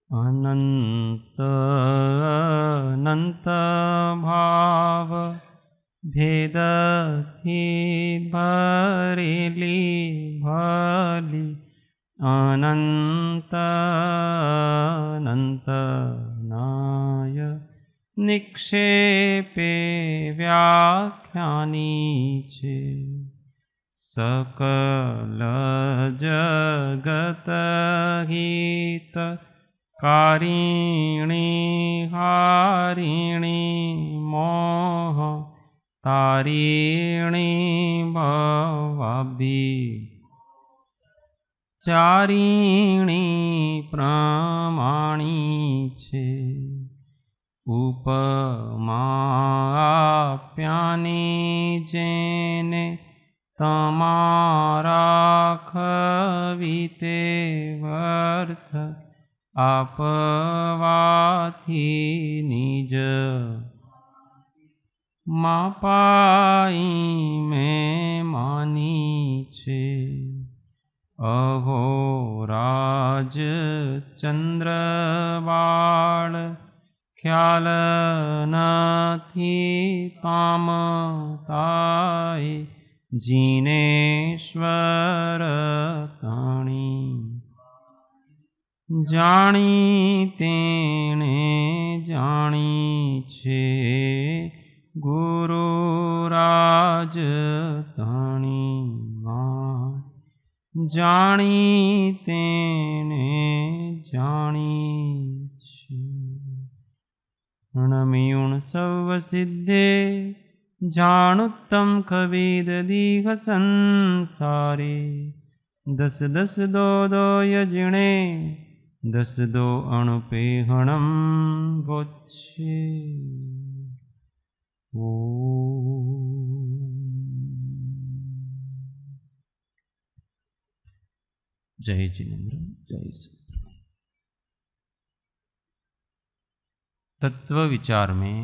अनंत अनंत भाव भेद थी भरेली भली अनंत अनंत नाय निक्षेपे व्याख्यानी छे सकल जगत हित कारिणी हारिणी मोह तारिणी भवाब्धि चारिणी प्रमाणी छे उपमा आप्यानी जेने तमारा खविते वर्थ आपवाथी निज मापाई में मानी छे अहोराज चंद्रबाळ ख्याल नथी पामताय जिनेश्वर ताणी जाणी तेणे जाणी छे गुरुराज ताणी जाणी तेणे जाणी छे अणमियुण सर्व सिद्धे जानुत्तम कविद दीघ संसारे दस दस दो दो यजिणे दस दो अणुपेहणम गोच्छे जय जिनेन्द्र जय सत्य। तत्व विचार में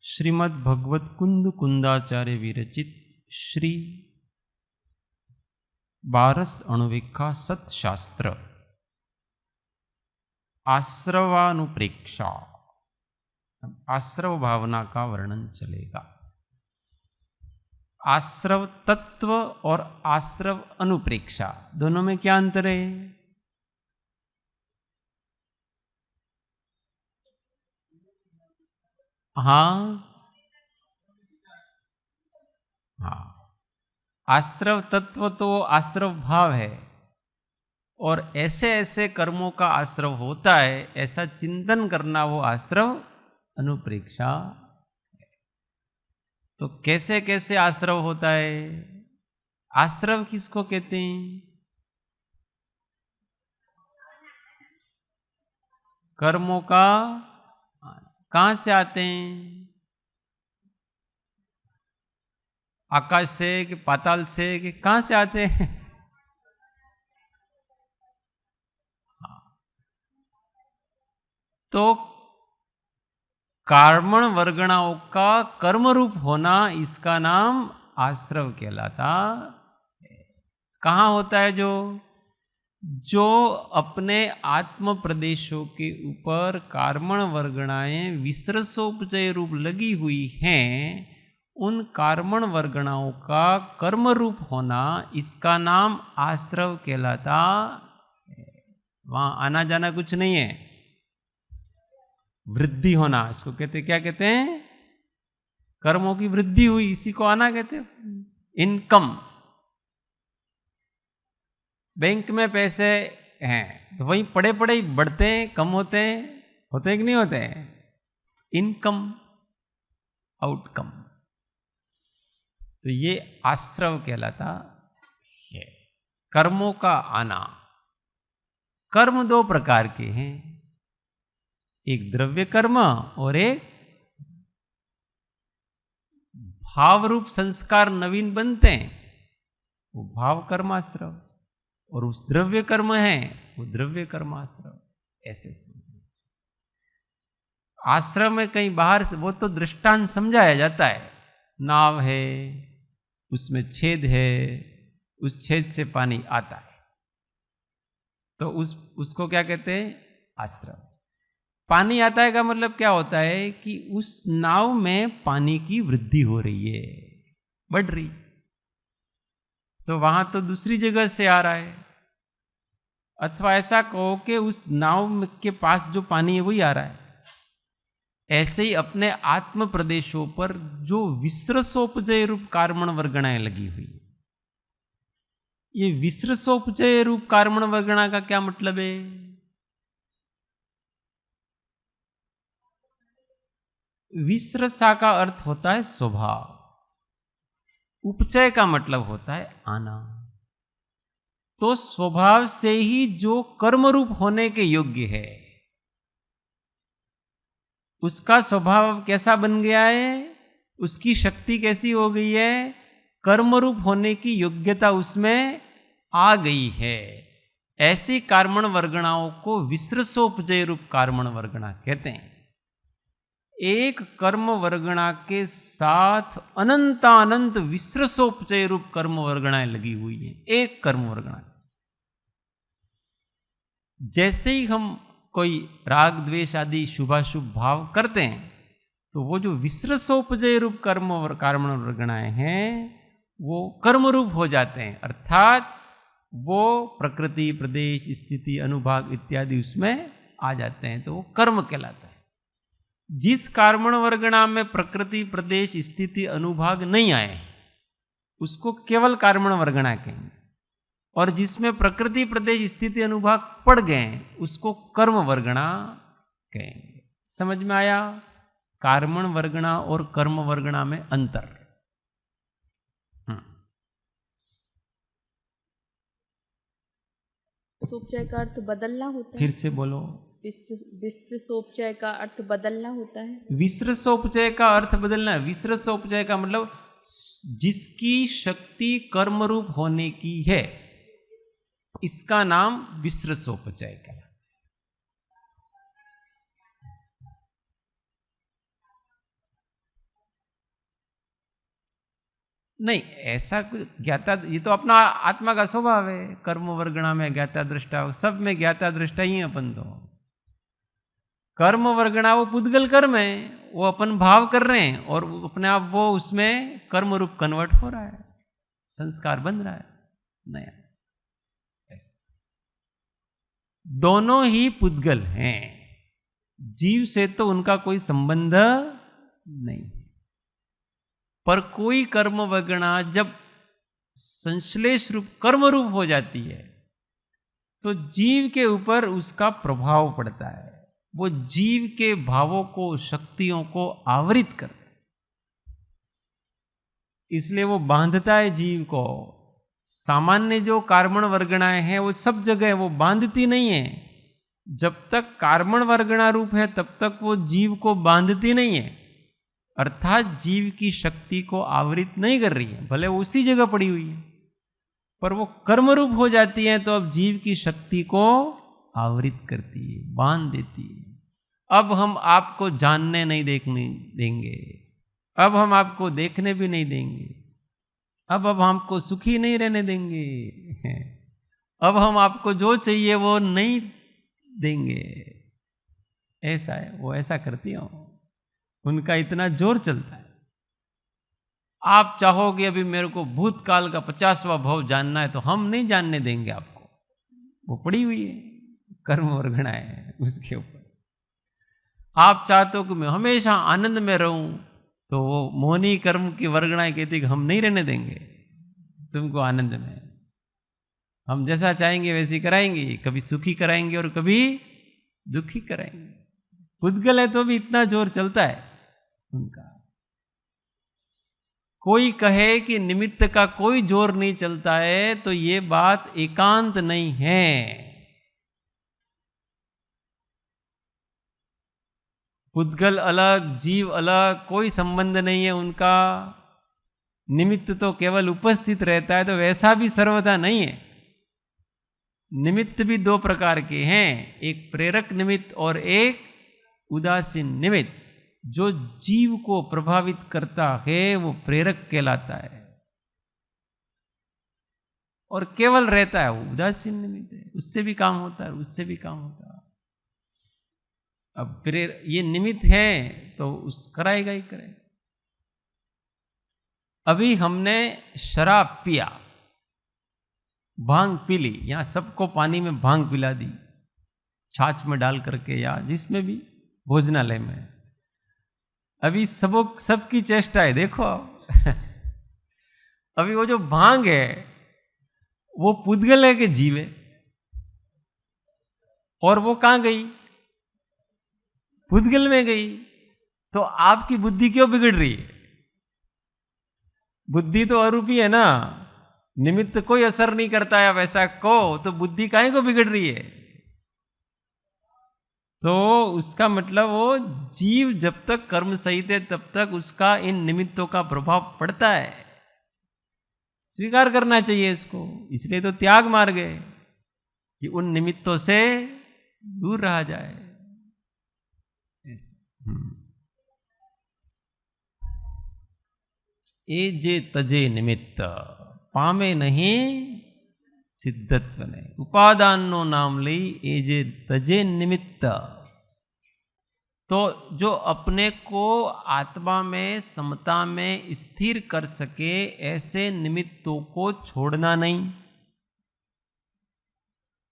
श्रीमद् भगवत कुंद कुंदाचार्य विरचित श्री 12 अणुविका सत्शास्त्र आश्रवानुप्रेक्षा आश्रव भावना का वर्णन चलेगा। आश्रव तत्व और आश्रव अनुप्रेक्षा दोनों में क्या अंतर है? हाँ हाँ, आश्रव तत्व तो आश्रव भाव है और ऐसे ऐसे कर्मों का आश्रव होता है, ऐसा चिंतन करना वो आश्रव अनुप्रेक्षा। तो कैसे कैसे आश्रव होता है? आश्रव किसको कहते हैं? कर्मों का कहां से आते हैं? आकाश से कि पाताल से कि कहां से आते हैं? तो कार्मण वर्गणाओं का कर्म रूप होना, इसका नाम आश्रव कहलाता है। कहां होता है? जो अपने आत्म प्रदेशों के ऊपर कार्मण वर्गणाएं विसरसोपचय रूप लगी हुई हैं, उन कार्मण वर्गणाओं का कर्म रूप होना, इसका नाम आश्रव कहलाता है। वहां आना जाना कुछ नहीं है, वृद्धि होना इसको कहते, क्या कहते हैं? कर्मों की वृद्धि हुई, इसी को आना कहते हैं। इनकम, बैंक में पैसे हैं तो वहीं पड़े पड़े ही बढ़ते हैं, कम होते हैं कि नहीं होते हैं? Income, outcome. तो ये आश्रव कहलाता है। कर्मों का आना। कर्म 2 प्रकार के हैं, एक द्रव्य कर्म और एक भाव रूप संस्कार नवीन बनते हैं, वो भाव कर्माश्रव, और उस द्रव्य कर्म है वो द्रव्य कर्माश्रव। ऐसे आश्रम में कहीं बाहर से वो तो दृष्टांत समझाया जाता है। नाव है, उसमें छेद है, उस छेद से पानी आता है, तो उसको क्या कहते हैं? आश्रव। पानी आता है का मतलब क्या होता है कि उस नाव में पानी की वृद्धि हो रही है, बढ़ रही, तो वहां तो दूसरी जगह से आ रहा है। अथवा ऐसा कहो कि उस नाव के पास जो पानी है वही आ रहा है। ऐसे ही अपने आत्म प्रदेशों पर जो विसृसोपजय रूप कार्मण वर्गणाएं लगी हुई, ये विसृसोपजय रूप कार्मण वर्गणा का क्या मतलब है? विसृसा का अर्थ होता है स्वभाव, उपचय का मतलब होता है आना। तो स्वभाव से ही जो कर्म रूप होने के योग्य है, उसका स्वभाव कैसा बन गया है, उसकी शक्ति कैसी हो गई है, कर्म रूप होने की योग्यता उसमें आ गई है। ऐसी कार्मण वर्गणाओं को विसृसोपजय रूप कार्मण वर्गणा कहते हैं। एक कर्म वर्गणा के साथ अनंतानंत विसृसोपचय रूप कर्म वर्गणाएं लगी हुई हैं, एक कर्म वर्गणा। जैसे ही हम कोई राग द्वेष आदि शुभाशुभ भाव करते हैं, तो वो जो विसृसोपजय रूप कर्म और कार्मण वर्गणाएं हैं वो कर्म रूप हो जाते हैं, अर्थात वो प्रकृति, प्रदेश, स्थिति, अनुभाग इत्यादि उसमें आ जाते हैं, तो वो कर्म कहलाता है। जिस कार्मण वर्गणा में प्रकृति, प्रदेश, स्थिति, अनुभाग नहीं आए उसको केवल कार्मण वर्गणा कहेंगे, और जिसमें प्रकृति, प्रदेश, स्थिति, अनुभाग पड़ गए उसको कर्म वर्गणा कहेंगे। समझ में आया? कार्मण वर्गणा और कर्म वर्गणा में अंतर। सोपचय का अर्थ बदलना होता है। फिर से बोलो। विसृसोपचय का अर्थ बदलना होता है। विसृसोपचय का अर्थ बदलना है। विसृसोपचय का मतलब जिसकी शक्ति कर्म रूप होने की है, इसका नाम विसृसोपचय है। नहीं, ऐसा कुछ ज्ञाता, ये तो अपना आत्मा का स्वभाव है। कर्म वर्गणा में ज्ञाता दृष्टा, सब में ज्ञाता दृष्टा ही अपन तो। कर्म वर्गणा वो पुद्गल कर्म है, वो अपन भाव कर रहे हैं और अपने आप वो उसमें कर्म रूप कन्वर्ट हो रहा है, संस्कार बन रहा है नया। ऐसे दोनों ही पुद्गल हैं, जीव से तो उनका कोई संबंध नहीं। पर कोई कर्म वर्गणा जब संश्लेष रूप कर्म रूप हो जाती है तो जीव के ऊपर उसका प्रभाव पड़ता है, वो जीव के भावों को, शक्तियों को आवृत करता है, इसलिए वो बांधता है जीव को। सामान्य जो कार्मण वर्गणाएं हैं वो सब जगह वो बांधती नहीं है। जब तक कार्मण वर्गणा रूप है तब तक वो जीव को बांधती नहीं है, अर्थात जीव की शक्ति को आवृत नहीं कर रही है, भले वो उसी जगह पड़ी हुई है, पर वो कर्म रूप हो जाती है तो अब जीव की शक्ति को आवृत करती है, बांध देती है। अब हम आपको जानने नहीं देखने देंगे, अब हम आपको देखने भी नहीं देंगे, अब हमको सुखी नहीं रहने देंगे, अब हम आपको जो चाहिए वो नहीं देंगे। ऐसा है, वो ऐसा करती हो, उनका इतना जोर चलता है। आप चाहोगे अभी मेरे को भूतकाल का 50वां भाव जानना है तो हम नहीं जानने देंगे आपको, वो पड़ी हुई है, कर्म वर्गणा है उसके ऊपर। आप चाहते हो कि मैं हमेशा आनंद में रहूं तो वो मोहनी कर्म की वर्गणाएं कहती कि हम नहीं रहने देंगे तुमको आनंद में, हम जैसा चाहेंगे वैसे कराएंगे, कभी सुखी कराएंगे और कभी दुखी कराएंगे। पुद्गल है तो भी इतना जोर चलता है उनका। कोई कहे कि निमित्त का कोई जोर नहीं चलता है तो ये बात एकांत नहीं है। पुद्गल अलग, जीव अलग, कोई संबंध नहीं है उनका। निमित्त तो केवल उपस्थित रहता है, तो वैसा भी सर्वथा नहीं है। निमित्त भी दो प्रकार के हैं, एक प्रेरक निमित्त और एक उदासीन निमित्त। जो जीव को प्रभावित करता है वो प्रेरक कहलाता है, और केवल रहता है, वो उदासीन निमित्त है। उससे भी काम होता है, उससे भी काम होता है। अब फिर ये निमित्त है तो उस कराएगा ही करेगा। अभी हमने शराब पिया, भांग पी ली, यहां सबको पानी में भांग पिला दी, छाछ में डाल करके या जिसमें भी, भोजनालय में। अभी सबकी चेष्टा है, देखो अभी वो जो भांग है वो पुद्गल है कि जीव है? और वो कहां गई? पुद्गल में गई। तो आपकी बुद्धि क्यों बिगड़ रही है? बुद्धि तो अरूपी है ना, निमित्त कोई असर नहीं करता है वैसा को, तो बुद्धि काहे को बिगड़ रही है? तो उसका मतलब वो जीव जब तक कर्म सहित है तब तक उसका इन निमित्तों का प्रभाव पड़ता है, स्वीकार करना चाहिए इसको। इसलिए तो त्याग मार्ग है कि उन निमित्तों से दूर रहा जाए। ए जे तजे निमित्त पामे नहीं सिद्धत्व ने, उपादान नो नाम ली ए जे तजे निमित्त। तो जो अपने को आत्मा में समता में स्थिर कर सके ऐसे निमित्तों को छोड़ना नहीं,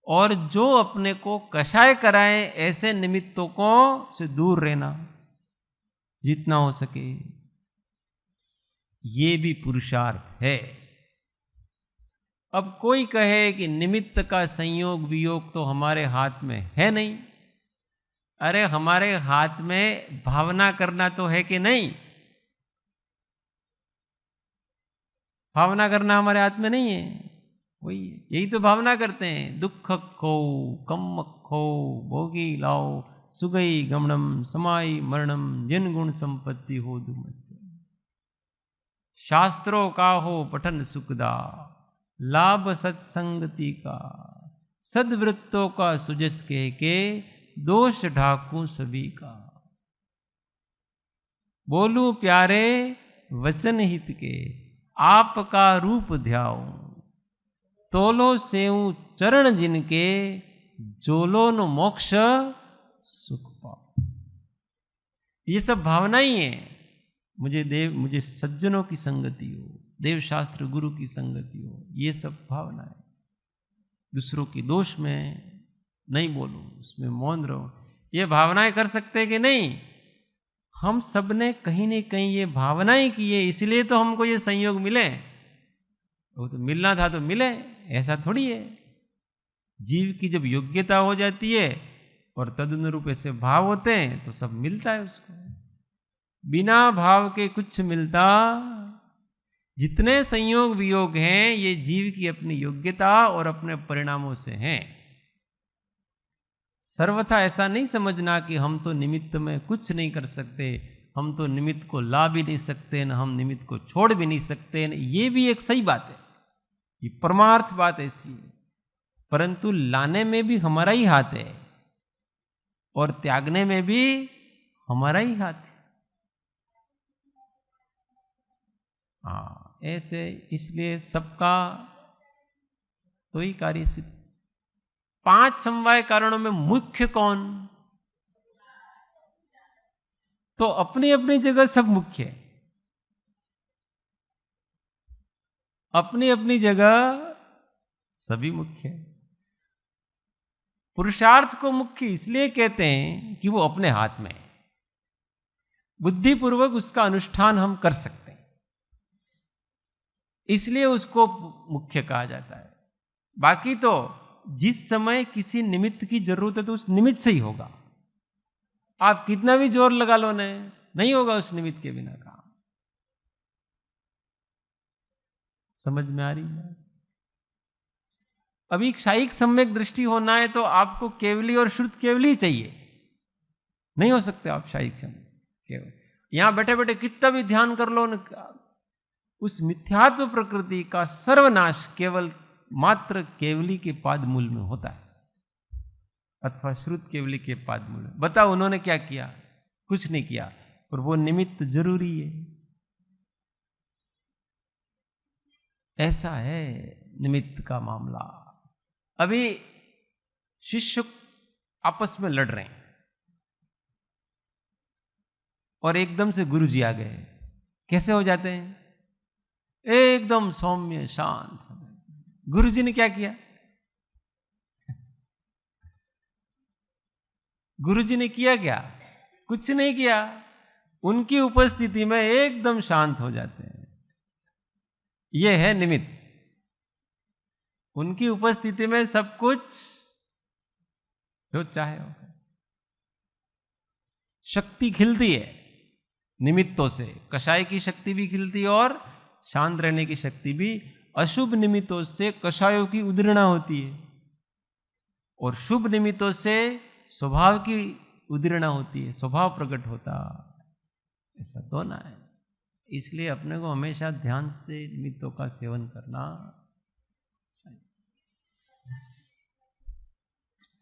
और जो अपने को कषाय कराए ऐसे निमित्तों को से दूर रहना जितना हो सके। ये भी पुरुषार्थ है। अब कोई कहे कि निमित्त का संयोग वियोग तो हमारे हाथ में है नहीं। अरे हमारे हाथ में भावना करना तो है कि नहीं? भावना करना हमारे हाथ में नहीं है? वही यही तो भावना करते हैं। दुख खो कम खो भोगी लाओ सुगई गमनम समाई मरणम जिन गुण संपत्ति हो दुमत। शास्त्रों का हो पठन सुखदा लाभ सत्संगति का, सद्वृत्तों का सुजस के दोष ढाकू सभी का। बोलूं प्यारे वचन हित के आपका रूप ध्याओ, तोलो सेऊ चरण जिनके जोलो न मोक्ष सुख पाओ। ये सब भावना ही है। मुझे सज्जनों की संगति हो, देव शास्त्र गुरु की संगति हो, ये सब भावना है। दूसरों की दोष में नहीं बोलो, उसमें मौन रहो, ये भावनाएं कर सकते कि नहीं? हम सब ने कहीं न कहीं ये भावनाएं की है, इसलिए तो हमको ये संयोग मिले। वो तो मिलना था तो मिले, ऐसा थोड़ी है। जीव की जब योग्यता हो जाती है और तदनुरूप ऐसे भाव होते हैं तो सब मिलता है उसको। बिना भाव के कुछ मिलता। जितने संयोग वियोग हैं ये जीव की अपनी योग्यता और अपने परिणामों से हैं। सर्वथा ऐसा नहीं समझना कि हम तो निमित्त में कुछ नहीं कर सकते, हम तो निमित्त को ला भी नहीं सकते, न हम निमित्त को छोड़ भी नहीं सकते। ये भी एक सही बात है, ये परमार्थ बात ऐसी है। परंतु लाने में भी हमारा ही हाथ है और त्यागने में भी हमारा ही हाथ है। हाँ, ऐसे इसलिए सबका तो ही कार्य सिद्ध। 5 समवाय कारणों में मुख्य कौन? तो अपनी अपनी जगह सब मुख्य है, अपनी अपनी जगह सभी मुख्य है। पुरुषार्थ को मुख्य इसलिए कहते हैं कि वो अपने हाथ में है, बुद्धिपूर्वक उसका अनुष्ठान हम कर सकते हैं, इसलिए उसको मुख्य कहा जाता है। बाकी तो जिस समय किसी निमित्त की जरूरत है तो उस निमित्त से ही होगा। आप कितना भी जोर लगा लो नहीं होगा उस निमित्त के बिना काम। समझ में आ रही है? अभी क्षायिक सम्यक दृष्टि होना है तो आपको केवली और शुद्ध केवली चाहिए, नहीं हो सकते आप क्षायिक सम्यक केवल। यहां बैठे बैठे कितना भी ध्यान कर लो न, उस मिथ्यात्व प्रकृति का सर्वनाश केवल मात्र केवली के पाद मूल में होता है, अथवा श्रुत केवली के पाद मूल में। बताओ उन्होंने क्या किया? कुछ नहीं किया, और वो निमित्त जरूरी है। ऐसा है, निमित्त का मामला। अभी शिष्य आपस में लड़ रहे हैं और एकदम से गुरु जी आ गए। कैसे हो जाते हैं? एकदम सौम्य शांत। गुरु जी ने क्या किया? गुरु जी ने किया क्या? कुछ नहीं किया। उनकी उपस्थिति में एकदम शांत हो जाते हैं। यह है निमित्त। उनकी उपस्थिति में सब कुछ जो चाहे हो। शक्ति खिलती है निमित्तों से। कषाय की शक्ति भी खिलती है और शांत रहने की शक्ति भी। अशुभ निमित्तों से कषायों की उद्दीरणा होती है और शुभ निमित्तों से स्वभाव की उद्दीरणा होती है, स्वभाव प्रकट होता। ऐसा तो ना है। इसलिए अपने को हमेशा ध्यान से निमित्तों का सेवन करना चाहिए।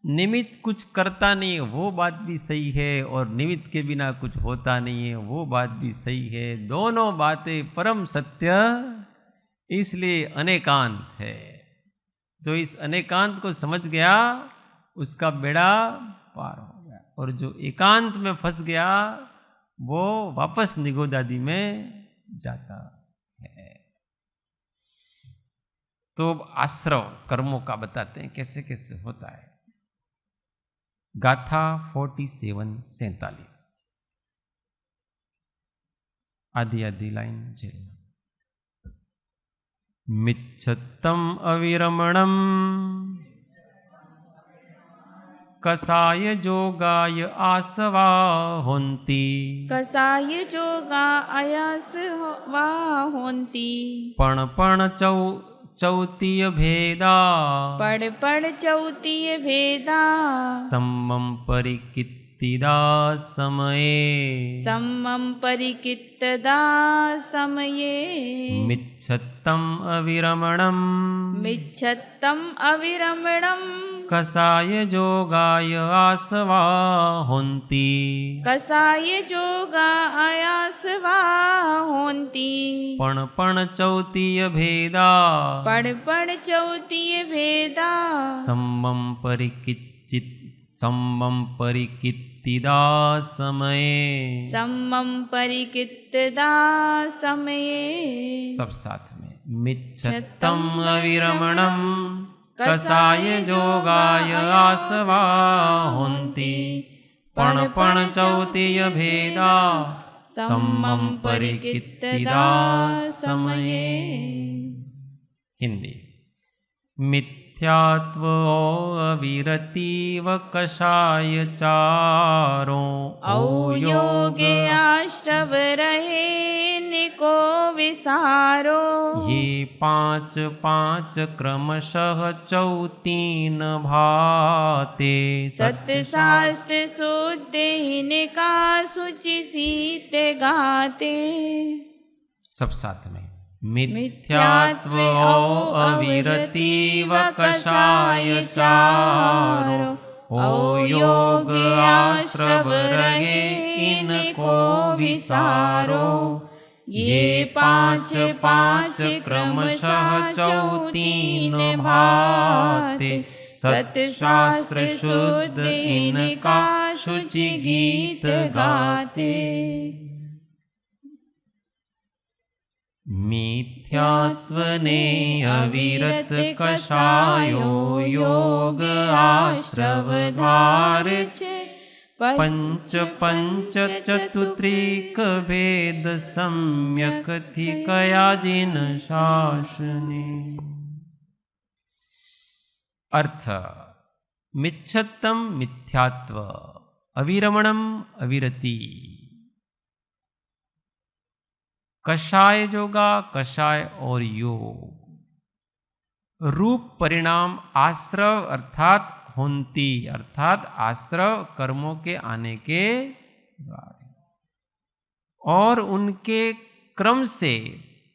निमित्त कुछ करता नहीं है वो बात भी सही है, और निमित्त के बिना कुछ होता नहीं है वो बात भी सही है। दोनों बातें परम सत्य, इसलिए अनेकांत है। जो इस अनेकांत को समझ गया उसका बेड़ा पार हो गया, और जो एकांत में फंस गया वो वापस निगोदादि में जाता है। तो आश्रव कर्मों का बताते हैं कैसे कैसे होता है। गाथा 47-47 आदि आदि लाइन जेल। मिच्छत्तम अविरमणम कसाय जोगाय आसवा होन्ति। कसाय जोगा आयास वा होन्ति। पण पण चौतीय भेदा। पड़ पड़ चौतीय भेदा। सम्मम परिकित्तिदा समये। सम्मम परिकित्तदा समये। मिच्छत्तम अविरमणम। मिच्छत्तम अविरमणम कसाय जोगाय आसवा होन्ति। कसाय जोगा आयास वा होन्ति। पण पण चौतीय भेदा। पड़ पड़ चौतीय भेदा। सम्मम परिकित्तिदा समये। सम्मम परिकित्तदा समये। सब साथ में। मिच्छत्तम अविरमणम कसाय जोगाय आसवा होन्ति। पण पण चौतीय भेदा। सम्मम परिकित्तिदा समये। हिंदी। मिथ्यात्व अविरतीव कषाय चारो। औ योग आश्रव रहे निको विसारो। ये पांच पांच क्रमशः चौतीन भाते। सत्शास्त्र शुद्ध इनका शुचि सीत गाते। सब साथ में। मिथ्यात्व अविरतीव कषाय चारो। ओ योग आश्रव रहे इनको विसारो। ये पांच पांच क्रमशः चौतीन भाते। सत्शास्त्र शुद्ध इनका शुचि गीत गाते। मिथ्यात्वने अविरत कषायो योग आश्रव द्वार। पंच पंच चतुत्रिक भेद सम्यक थी कया जिन शासने। अर्थ। मिच्छत्तम मिथ्यात्व, अविरमणम अविरति। कषाय जोगा कषाय और योग। रूप परिणाम आश्रव अर्थात होन्ति, अर्थात आश्रव कर्मों के आने के द्वारा, और उनके क्रम से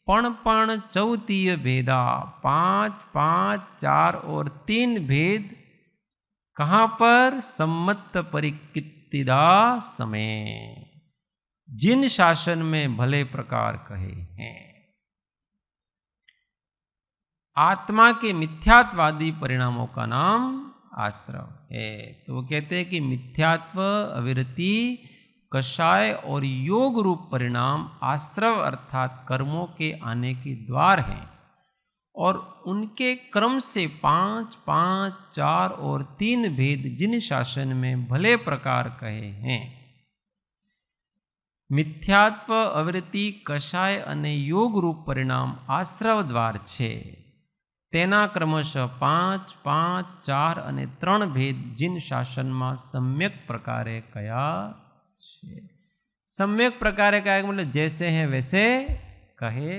पण पण चौतीय भेदा। 5 5 4 और 3 भेद कहाँ पर? सम्मत परिकित्तिदा समय, जिन शासन में भले प्रकार कहे हैं। आत्मा के मिथ्यात्वादी परिणामों का नाम आश्रव है। तो वो कहते हैं कि मिथ्यात्व, अविरति, कषाय और योग रूप परिणाम आश्रव अर्थात कर्मों के आने के द्वार हैं और उनके क्रम से 5, 5, 4 और 3 भेद जिन शासन में भले प्रकार कहे हैं। मिथ्यात्व, अवृत्ति, कषाय અને योग रूप परिणाम आश्रव द्वार छे तेना क्रमशः 5, 5, 4 અને 3 भेद जिन शासन में सम्यक प्रकारे कया छे। सम्यक प्रकारे कया मतलब जैसे हैं वैसे कहे।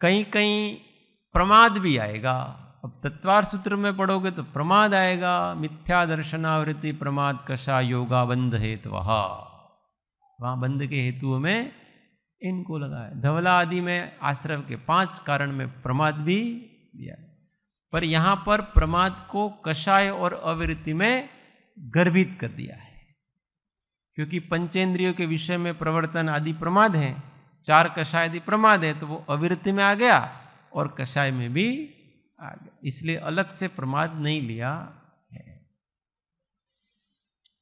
कहीं कहीं प्रमाद भी आएगा। अब तत्वार सूत्र में पढ़ोगे तो प्रमाद आएगा। मिथ्या दर्शनावृत्ति प्रमाद कषा योगा बंध हेतु, वहां बंध के हेतुओं में इनको लगाया। धवला आदि में आश्रव के 5 कारण में प्रमाद भी दिया, पर यहां पर प्रमाद को कषाय और अविरति में गर्भित कर दिया है, क्योंकि पंचेंद्रियों के विषय में प्रवर्तन आदि प्रमाद है, 4 कषाय आदि प्रमाद है, तो वो अविरति में आ गया और कषाय में भी आ गया, इसलिए अलग से प्रमाद नहीं लिया है।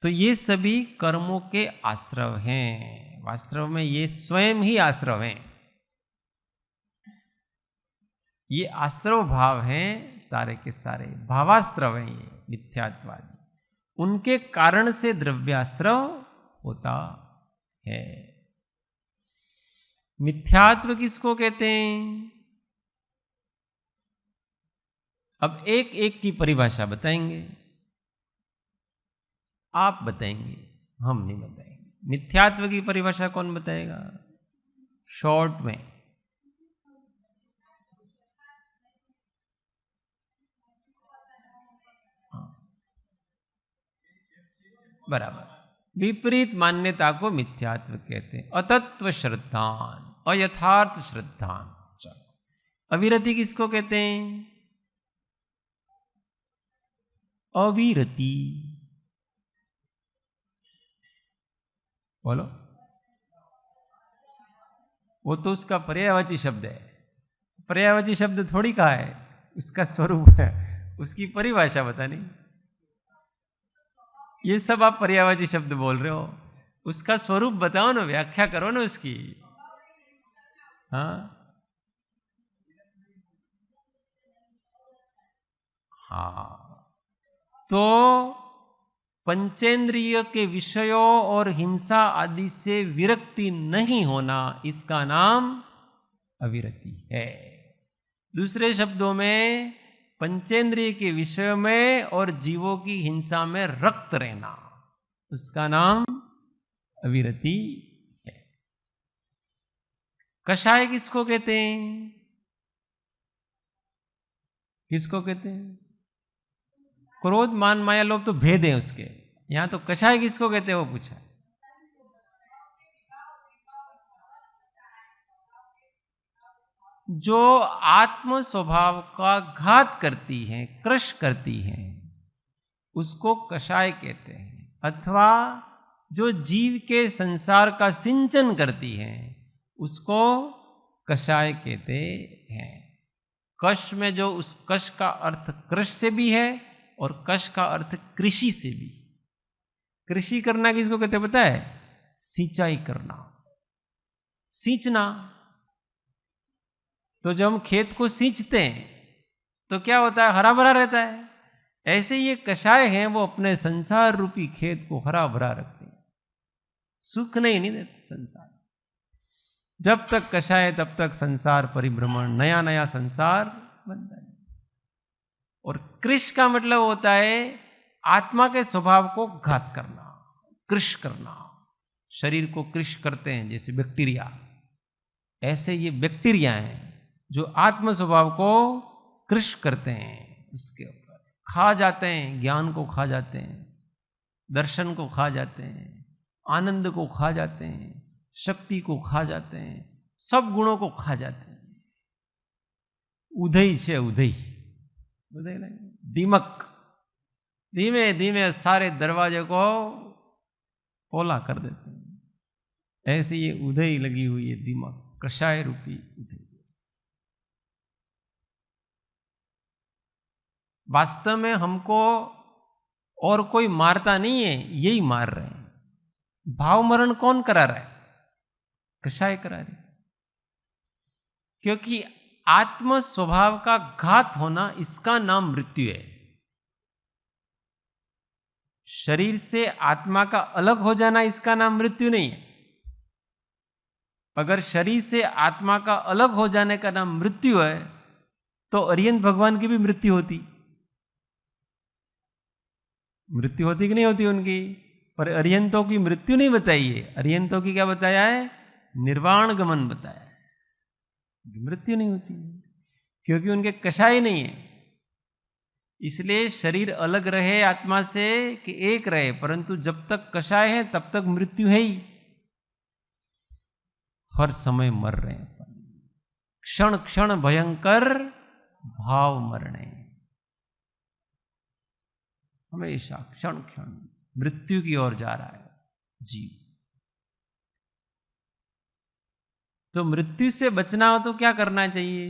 तो ये सभी कर्मों के आश्रव हैं। वास्तव में ये स्वयं ही आश्रव हैं। ये आश्रव भाव हैं, सारे के सारे भावाश्रव हैं ये मिथ्यात्वादी। उनके कारण से द्रव्याश्रव होता है। मिथ्यात्व किसको कहते हैं? अब एक एक की परिभाषा बताएंगे। आप बताएंगे, हम नहीं बताएंगे। मिथ्यात्व की परिभाषा कौन बताएगा? शॉर्ट में। बराबर। विपरीत मान्यता को मिथ्यात्व कहते हैं। अतत्व श्रद्धान, अयथार्थ श्रद्धान। अविरति किसको कहते हैं? अविरति बोलो। वो तो उसका पर्यायवाची शब्द है। पर्यायवाची शब्द थोड़ी कहा है, उसका स्वरूप है, उसकी परिभाषा बतानी। ये सब आप पर्यायवाची शब्द बोल रहे हो, उसका स्वरूप बताओ ना, व्याख्या करो ना उसकी। हाँ तो पंचेंद्रिय के विषयों और हिंसा आदि से विरक्ति नहीं होना, इसका नाम अविरति है। दूसरे शब्दों में पंचेंद्रिय के विषयों में और जीवों की हिंसा में रक्त रहना, उसका नाम अविरति है। कषाय किसको कहते हैं? किसको कहते हैं? क्रोध, मान, माया, लोभ तो भेद है उसके। यहां तो कषाय किसको कहते हैं वो पूछा। जो आत्म स्वभाव का घात करती हैं, क्रश करती हैं, उसको कषाय कहते हैं। अथवा जो जीव के संसार का सिंचन करती हैं, उसको कषाय कहते हैं। कष में जो उस कष का अर्थ कृष से भी है और कष का अर्थ कृषि से भी। कृषि करना किसको कहते हैं पता है? सिंचाई करना, सींचना। तो जब हम खेत को सींचते हैं तो क्या होता है? हरा भरा रहता है। ऐसे ये कषाय हैं, वो अपने संसार रूपी खेत को हरा भरा रखते हैं, सूखने ही नहीं देते संसार। जब तक कषाय तब तक संसार परिभ्रमण, नया नया संसार बनता है। और कृष का मतलब होता है आत्मा के स्वभाव को घात करना, कृष करना। शरीर को कृष करते हैं जैसे बैक्टीरिया, ऐसे ये बैक्टीरिया हैं जो आत्म स्वभाव को कृष करते हैं, उसके ऊपर खा जाते हैं, ज्ञान को खा जाते हैं, दर्शन को खा जाते हैं, आनंद को खा जाते हैं, शक्ति को खा जाते हैं, सब गुणों को खा जाते हैं। उदय से उदय, उदय दीमक धीमे धीमे सारे दरवाजे को पोला कर देते हैं। ऐसी ये उदय लगी हुई है दीमक, कषाय रूपी उदय। वास्तव में हमको और कोई मारता नहीं है, यही मार रहे हैं। भाव मरण कौन करा रहा है? कषाय करा रही। क्योंकि आत्म स्वभाव का घात होना, इसका नाम मृत्यु है। शरीर से आत्मा का अलग हो जाना, इसका नाम मृत्यु नहीं है। अगर शरीर से आत्मा का अलग हो जाने का नाम मृत्यु है, तो अरिहंत भगवान की भी मृत्यु होती। मृत्यु होती कि नहीं होती उनकी? पर अरिहंतों की मृत्यु नहीं बताई है। अरिहंतों की क्या बताया है? निर्वाण गमन बताया है। मृत्यु नहीं होती, क्योंकि उनके कषाय नहीं है। इसलिए शरीर अलग रहे आत्मा से कि एक रहे, परंतु जब तक कषाय है तब तक मृत्यु है ही। हर समय मर रहे हैं, क्षण क्षण भयंकर भाव मरणे। हमेशा क्षण क्षण मृत्यु की ओर जा रहा है जीव। तो मृत्यु से बचना हो तो क्या करना चाहिए?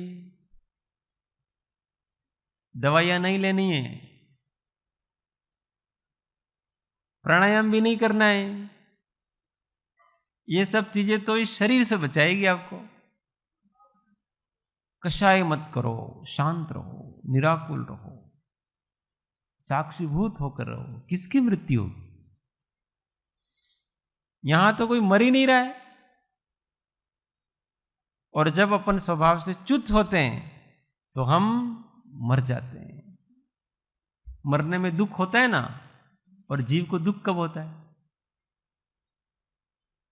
दवाइयां नहीं लेनी है, प्राणायाम भी नहीं करना है। ये सब चीजें तो इस शरीर से बचाएगी आपको। कषाय मत करो, शांत रहो, निराकुल रहो, साक्षीभूत होकर रहो। किसकी मृत्यु होगी? यहां तो कोई मर ही नहीं रहा है। और जब अपन स्वभाव से च्युत होते हैं तो हम मर जाते हैं। मरने में दुख होता है ना, और जीव को दुख कब होता है?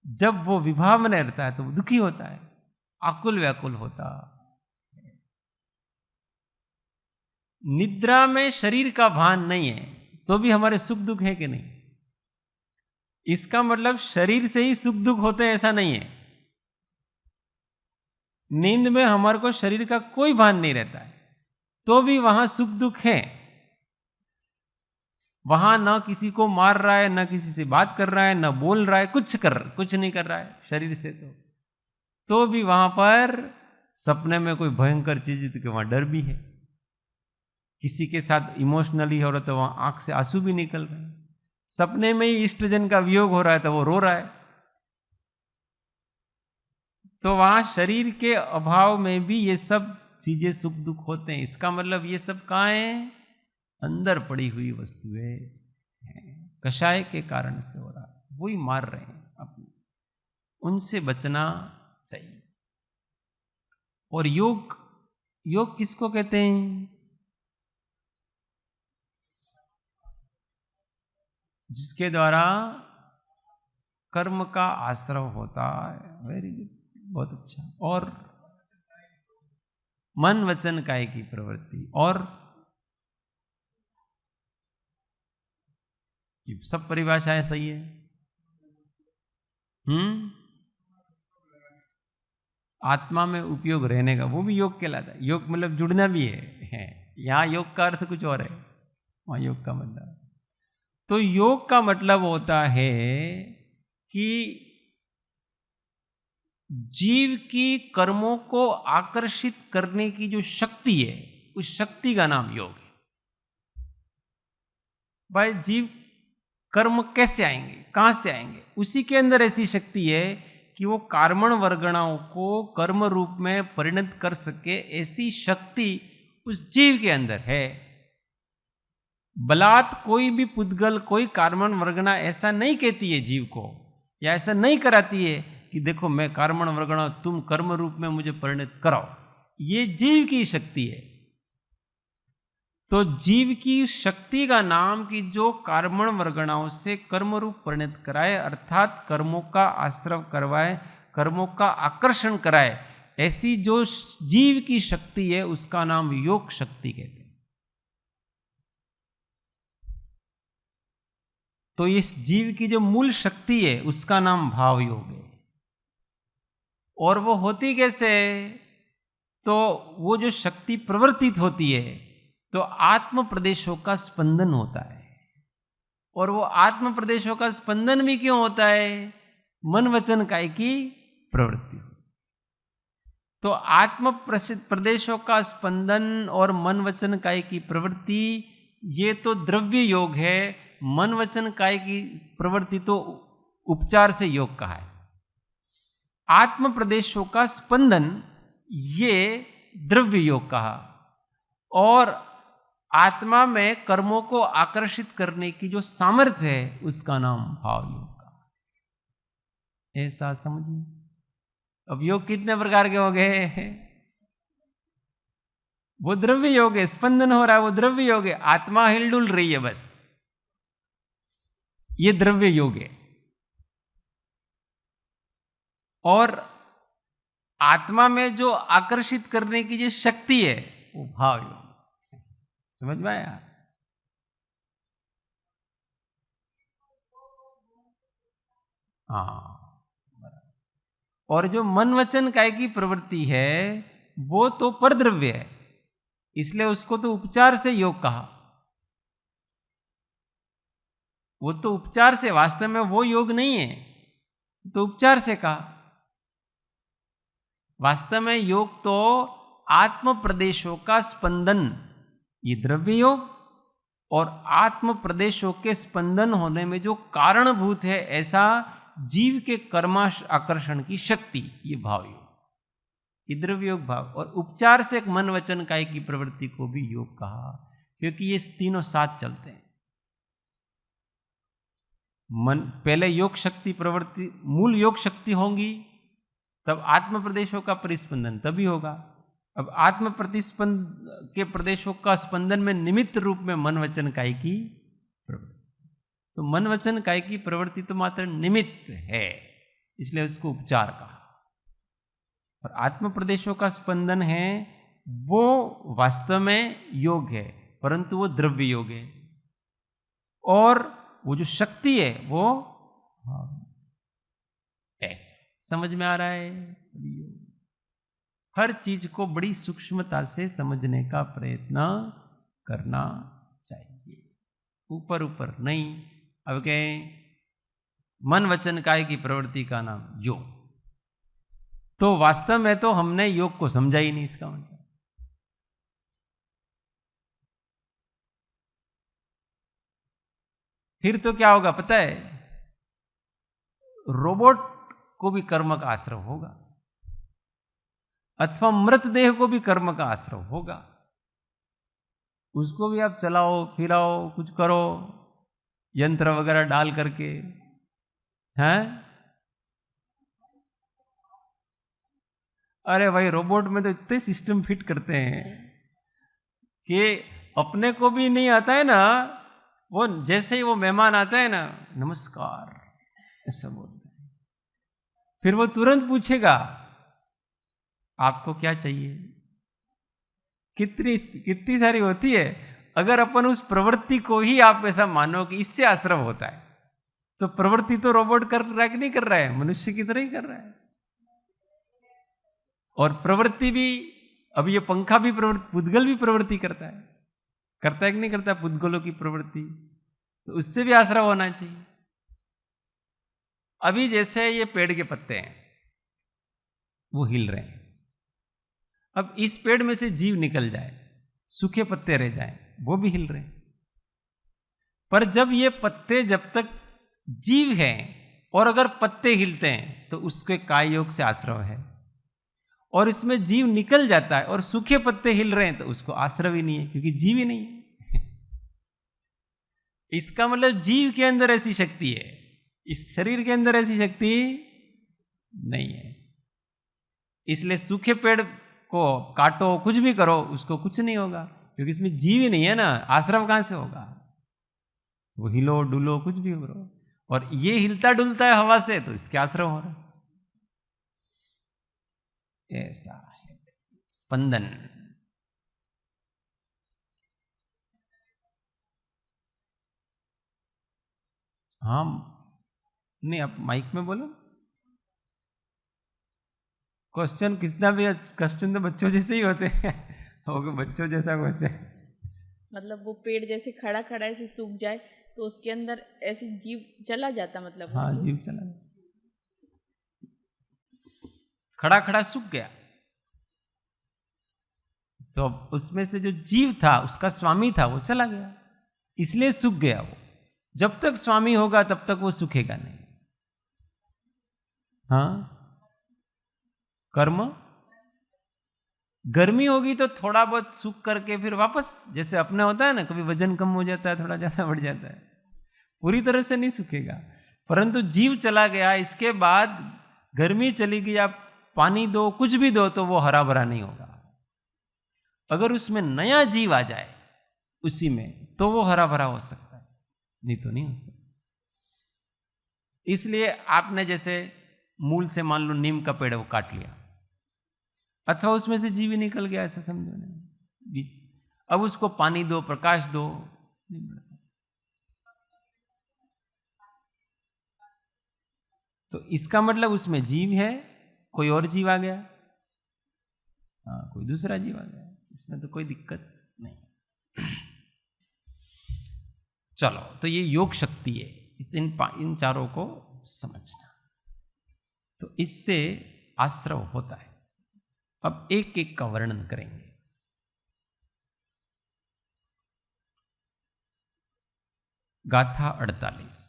जब वो विभाव में रहता है तो वो दुखी होता है, आकुल व्याकुल होता। निद्रा में शरीर का भान नहीं है तो भी हमारे सुख दुख है कि नहीं? इसका मतलब शरीर से ही सुख दुख होते हैं ऐसा नहीं है। नींद में हमारे को शरीर का कोई भान नहीं रहता है, तो भी वहां सुख दुख है। वहां ना किसी को मार रहा है, ना किसी से बात कर रहा है, ना बोल रहा है, कुछ नहीं कर रहा है शरीर से। तो भी वहां पर सपने में कोई भयंकर चीज तो वहां डर भी है। किसी के साथ इमोशनली हो रहा है तो वहां आंख से आंसू भी निकल रहे हैं। सपने में ही इष्टजन का वियोग हो रहा है तो वो रो रहा है। तो वहां शरीर के अभाव में भी ये सब चीजें सुख दुख होते हैं। इसका मतलब ये सब कहाँ है? अंदर पड़ी हुई वस्तुएं हैं, कषाय के कारण से हो रहा है, वही मार रहे हैं अपने। उनसे बचना चाहिए। और योग किसको कहते हैं? जिसके द्वारा कर्म का आश्रव होता है। वेरी गुड, बहुत अच्छा। और मन वचन काय की प्रवृत्ति, और ये सब परिभाषाएं सही है। आत्मा में उपयोग रहने का, वो भी योग कहलाता है। योग मतलब जुड़ना भी है। यहां योग का अर्थ कुछ और है, वहां योग का मतलब। तो योग का मतलब होता है कि जीव की कर्मों को आकर्षित करने की जो शक्ति है, उस शक्ति का नाम योग है। भाई जीव कर्म कैसे आएंगे, कहां से आएंगे? उसी के अंदर ऐसी शक्ति है कि वो कार्मण वर्गणाओं को कर्म रूप में परिणत कर सके। ऐसी शक्ति उस जीव के अंदर है। बलात् कोई भी पुद्गल, कोई कार्मण वर्गणा ऐसा नहीं कहती है जीव को, या ऐसा नहीं कराती है कि देखो मैं कार्मण वर्गणा, तुम कर्म रूप में मुझे परिणत कराओ। ये जीव की शक्ति है। तो जीव की शक्ति का नाम कि जो कर्मण वर्गणाओं से कर्म रूप परिणत कराए, अर्थात कर्मों का आश्रव करवाए, कर्मों का आकर्षण कराए, ऐसी जो जीव की शक्ति है उसका नाम योग शक्ति कहते हैं। तो इस जीव की जो मूल शक्ति है उसका नाम भाव योग है। और वो होती कैसे? तो वो जो शक्ति प्रवर्तित होती है तो आत्म प्रदेशों का स्पंदन होता है। और वो आत्म प्रदेशों का स्पंदन भी क्यों होता है? मन वचन काय की प्रवृत्ति। तो आत्म प्रदेशों का स्पंदन और मन वचन काय की प्रवृत्ति, ये तो द्रव्य योग है। मन वचन काय की प्रवृत्ति तो उपचार से योग कहा है। आत्म प्रदेशों का स्पंदन ये द्रव्य योग कहा, और आत्मा में कर्मों को आकर्षित करने की जो सामर्थ्य है उसका नाम भाव योग का। ऐसा समझिए। अब योग कितने प्रकार के हो गए? वो द्रव्य योग है, स्पंदन हो रहा है वो द्रव्य योग है, आत्मा हिलडुल रही है बस, ये द्रव्य योग है। और आत्मा में जो आकर्षित करने की जो शक्ति है वो भाव योग। समझ में आया? हाँ। और जो मन वचन काय की प्रवृत्ति है वो तो परद्रव्य है, इसलिए उसको तो उपचार से योग कहा। वो तो उपचार से, वास्तव में वो योग नहीं है, तो उपचार से कहा। वास्तव में योग तो आत्म प्रदेशों का स्पंदन, ये द्रव्य योग, और आत्म प्रदेशों के स्पंदन होने में जो कारणभूत है ऐसा जीव के कर्माश आकर्षण की शक्ति, ये भाव योग, ये द्रव्य योग भाव। और उपचार से एक मन वचन काय की प्रवृत्ति को भी योग कहा, क्योंकि ये तीनों साथ चलते हैं। मन पहले योग शक्ति प्रवृत्ति, मूल योग शक्ति होंगी, तब आत्म प्रदेशों का परिस्पंदन तभी होगा। अब आत्म प्रतिस्पंद के प्रदेशों का स्पंदन में निमित्त रूप में मन वचन काय की प्रवृत्ति, तो मन वचन काय की प्रवृत्ति तो मात्र निमित्त है, इसलिए उसको उपचार कहा। और आत्म प्रदेशों का स्पंदन है वो वास्तव में योग है, परंतु वो द्रव्य योग है। और वो जो शक्ति है वो ऐसे समझ में आ रहा है। हर चीज को बड़ी सूक्ष्मता से समझने का प्रयत्न करना चाहिए, ऊपर ऊपर नहीं। अब कहे मन वचन काय की प्रवृत्ति का नाम योग, तो वास्तव में तो हमने योग को समझा ही नहीं। इसका मतलब फिर तो क्या होगा पता है? रोबोट को भी कर्म का आश्रय होगा, अथवा मृतदेह को भी कर्म का आश्रय होगा। उसको भी आप चलाओ फिराओ कुछ करो यंत्र वगैरह डाल करके, हैं? अरे भाई रोबोट में तो इतने सिस्टम फिट करते हैं कि अपने को भी नहीं आता है ना, वो जैसे ही वो मेहमान आता है ना, नमस्कार ऐसा बोलते हैं, फिर वो तुरंत पूछेगा आपको क्या चाहिए। कितनी सारी होती है। अगर अपन उस प्रवृत्ति को ही आप ऐसा मानो कि इससे आश्रम होता है, तो प्रवृत्ति तो रोबोट कर रहा है कि नहीं कर रहा है? मनुष्य की तरह ही कर रहा है। और प्रवृत्ति भी, अब ये पंखा भी प्रवृत्ति, पुद्गल भी प्रवृत्ति करता है कि नहीं करता? पुद्गलों की प्रवृत्ति, तो उससे भी आश्रय होना चाहिए। अभी जैसे ये पेड़ के पत्ते हैं वो हिल रहे हैं, अब इस पेड़ में से जीव निकल जाए, सूखे पत्ते रह जाएं, वो भी हिल रहे हैं। पर जब ये पत्ते, जब तक जीव हैं और अगर पत्ते हिलते हैं तो उसके काय योग से आश्रय है, और इसमें जीव निकल जाता है और सूखे पत्ते हिल रहे हैं तो उसको आश्रय ही नहीं है, क्योंकि जीव ही नहीं है। इसका मतलब जीव के अंदर ऐसी शक्ति है, इस शरीर के अंदर ऐसी शक्ति नहीं है। इसलिए सूखे पेड़ को काटो कुछ भी करो उसको कुछ नहीं होगा, क्योंकि इसमें जीव ही नहीं है ना, आश्रम कहां से होगा? वो हिलो डुलो कुछ भी करो, और ये हिलता डुलता है हवा से तो इसके आश्रम हो रहा है। ऐसा है स्पंदन। हाँ नहीं, आप माइक में बोलो। क्वेश्चन कितना भी, क्वेश्चन तो बच्चों जैसे ही होते हैं। होगा बच्चों जैसा क्वेश्चन, मतलब वो पेड़ जैसे खड़ा खड़ा ऐसे सूख जाए तो उसके अंदर ऐसे जीव चला जाता, मतलब हाँ जीव चला, खड़ा खड़ा सूख गया तो अब उसमें से जो जीव था, उसका स्वामी था, वो चला गया, इसलिए सूख गया वो। जब तक स्वामी होगा तब तक वो सूखेगा नहीं। हाँ, कर्म, गर्मी होगी तो थोड़ा बहुत सूख करके फिर वापस, जैसे अपने होता है ना, कभी वजन कम हो जाता है, थोड़ा ज्यादा बढ़ जाता है, पूरी तरह से नहीं सूखेगा। परंतु जीव चला गया, इसके बाद गर्मी चली गई, आप पानी दो, कुछ भी दो, तो वो हरा भरा नहीं होगा। अगर उसमें नया जीव आ जाए उसी में, तो वो हरा भरा हो सकता है, नहीं तो नहीं हो सकता। इसलिए आपने जैसे मूल से मान लो नीम का पेड़ वो काट लिया, अथवा उसमें से जीव ही निकल गया, ऐसा समझो ना, बीच, अब उसको पानी दो, प्रकाश दो, नहीं बढ़ता। तो इसका मतलब उसमें जीव है, कोई और जीव आ गया, हाँ, कोई दूसरा जीव आ गया, इसमें तो कोई दिक्कत नहीं। चलो, तो ये योग शक्ति है, इन चारों को समझना, तो इससे आश्रव होता है। अब एक एक का वर्णन करेंगे। गाथा 48।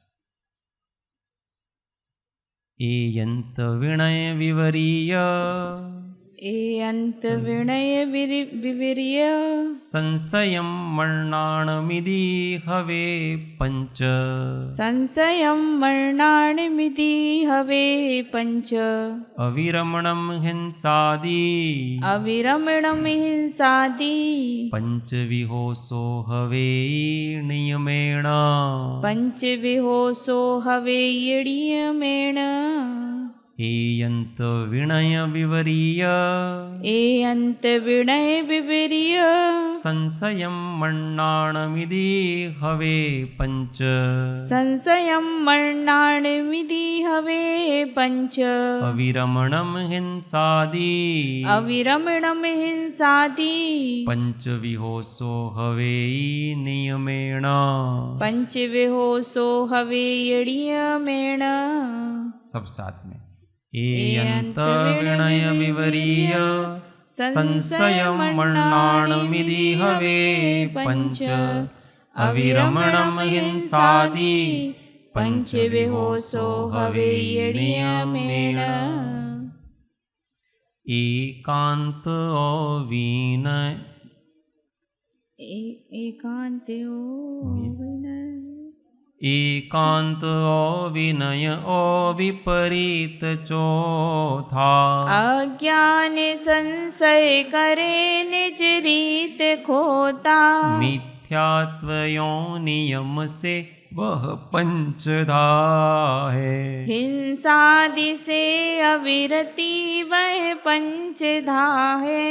एयंत विनय विवरीय, एयंत विनय विविर्य, संशयं मरणाणमिति हवे पंच, संशयं मरणाणमिति हवे पंच, अविरमणं हिंसादि, अविरमणं हिंसादि, पंचविहोसो हवे नियमेण, पंचविहोसो हवे यणियमेण, एयंत विनय विवरीय, एयंत विनय विविर्य, संशयं मरणाणमिति हवे पंच, संशयं मरणाणमिति हवे पंच, अविरमणं हिंसादि, अविरमणं हिंसादि, पंचविहोसो हवे नियमेण, पंचविहोसो हवे यणियमेण। सब साथ में। एयंत विनय विवरीय, संशयं मरणाणमिति हवे पंच, अविरमणं हिंसादि, पंचविहोसो हवे यणियमेण, एकांत विनय, एकांतो विनय, एकांत विनय विपरीत चौथा, अज्ञान संशय करे निज रीत खोता, मिथ्यात्वयो नियम से वह पंचधा है, हिंसादि से अविरति वह पंचधा है।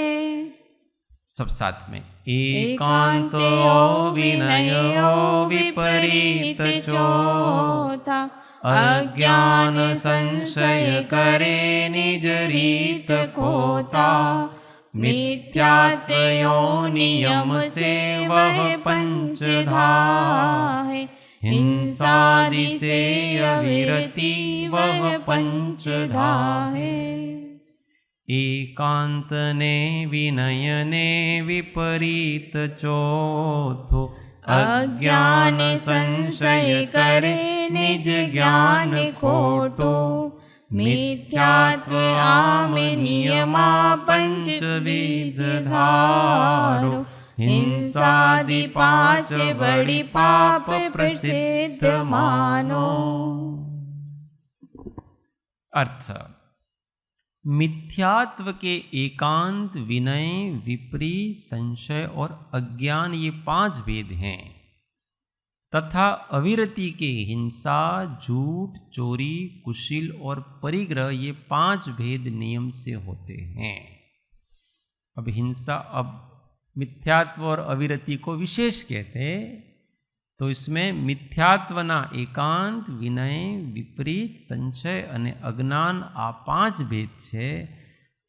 सब साथ में। एकांतो विनयो विपरीत चौथा, अज्ञान संशय करे निज रीत खोता, मिथ्यात्वयो नियम से वह पंचधा है, हिंसादि से अविरति वह पंचधा है। एकांत ने विनय ने विपरीत चौथो, अज्ञान संशय करे निज ज्ञान खोटो, मिथ्यात्व आम नियमा पंचविध धारो, हिंसादि पांच बड़ी पाप प्रसिद्ध मानो। अर्थ, मिथ्यात्व के एकांत, विनय, विपरीत, संशय और अज्ञान ये 5 भेद हैं, तथा अविरति के हिंसा, झूठ, चोरी, कुशील और परिग्रह ये 5 भेद नियम से होते हैं। अब हिंसा, अब मिथ्यात्व और अविरति को विशेष कहते, तो इसमें मिथ्यात्वना एकांत, विनय, विपरीत, संशय અને अज्ञान आ 5 भेद છે,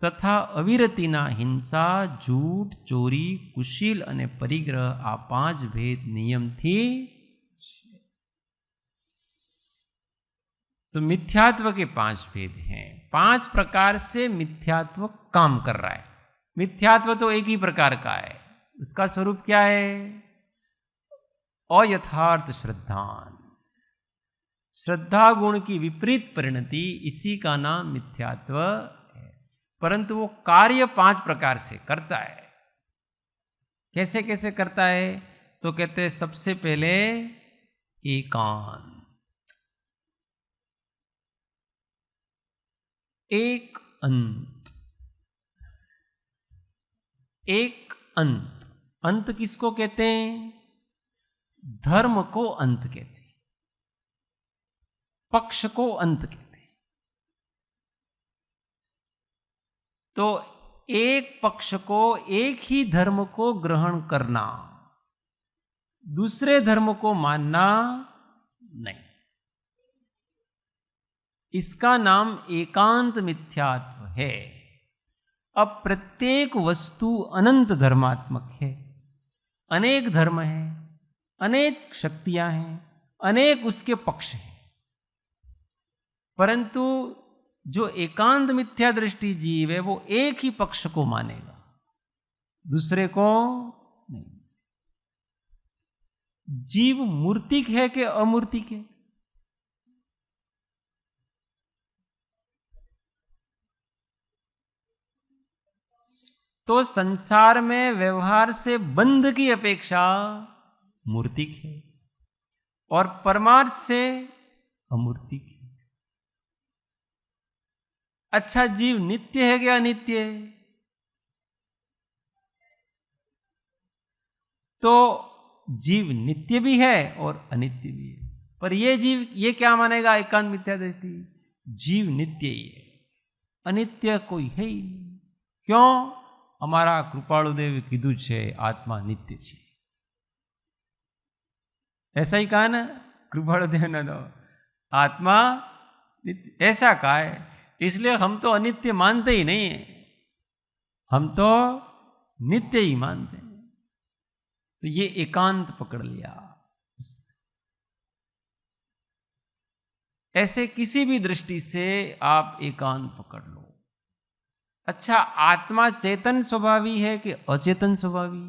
તથા અવિરતિના हिंसा, झूठ, चोरी, कुशील અને પરિગ્રહ આ 5 भेद नियमથી। तो मिथ्यात्व के 5 भेद हैं, 5 प्रकार से मिथ्यात्व काम कर रहा है। मिथ्यात्व तो एक ही प्रकार का है, उसका स्वरूप क्या है? अयथार्थ श्रद्धान, श्रद्धा गुण की विपरीत परिणति, इसी का नाम मिथ्यात्व है। परंतु वो कार्य 5 प्रकार से करता है। कैसे कैसे करता है? तो कहते हैं सबसे पहले एकांत, एक अंत। एक अंत, अंत किसको कहते हैं? धर्म को अंत कहते हैं, पक्ष को अंत कहते हैं। तो एक पक्ष को, एक ही धर्म को ग्रहण करना, दूसरे धर्म को मानना नहीं, इसका नाम एकांत मिथ्यात्व है। अब प्रत्येक वस्तु अनंत धर्मात्मक है, अनेक धर्म है, अनेक शक्तियां हैं, अनेक उसके पक्ष हैं, परंतु जो एकांत मिथ्या दृष्टि जीव है वो एक ही पक्ष को मानेगा, दूसरे को नहीं। जीव मूर्तिक है कि अमूर्तिक है? तो संसार में व्यवहार से बंध की अपेक्षा मूर्तिक है और परमार्थ से अमूर्तिक है। अच्छा, जीव नित्य है क्या अनित्य है? तो जीव नित्य भी है और अनित्य भी है, पर ये जीव ये क्या मानेगा एकांत मिथ्या दृष्टि? जीव नित्य ही है, अनित्य कोई है ही नहीं। क्यों? हमारा कृपालुदेव कीधु छे आत्मा नित्य छे, ऐसा ही कहा ना कृपालुदेव ने, तो आत्मा नित्य ऐसा कहा है, इसलिए हम तो अनित्य मानते ही नहीं है, हम तो नित्य ही मानते हैं। तो ये एकांत पकड़ लिया। ऐसे किसी भी दृष्टि से आप एकांत पकड़ लो। अच्छा, आत्मा चेतन स्वभावी है कि अचेतन स्वभावी?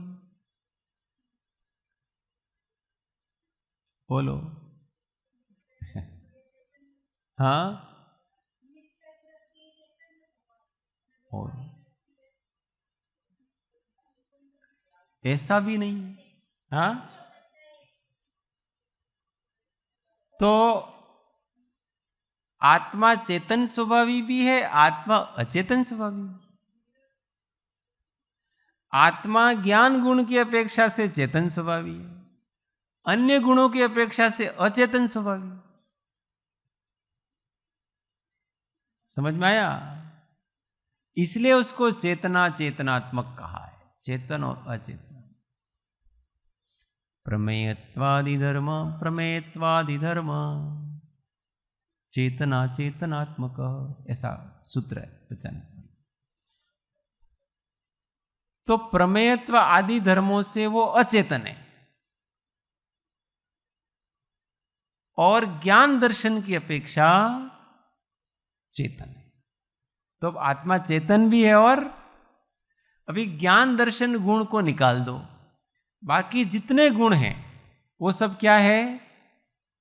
बोलो। हाँ, और ऐसा भी नहीं है। हाँ, तो आत्मा चेतन स्वभावी भी है, आत्मा अचेतन स्वभावी। आत्मा ज्ञान गुण की अपेक्षा से चेतन स्वभावी है, अन्य गुणों की अपेक्षा से अचेतन स्वभावी। समझ में आया? इसलिए उसको चेतना चेतनात्मक कहा है, चेतन और अचेतन। प्रमेयत्वादि धर्म, प्रमेयत्वादि धर्म, चेतना चेतनात्मक, ऐसा सूत्र है वचन। तो प्रमेयत्व आदि धर्मों से वो अचेतन है और ज्ञान दर्शन की अपेक्षा चेतन है। तो अब आत्मा चेतन भी है और अभी ज्ञान दर्शन गुण को निकाल दो, बाकी जितने गुण हैं वो सब क्या है?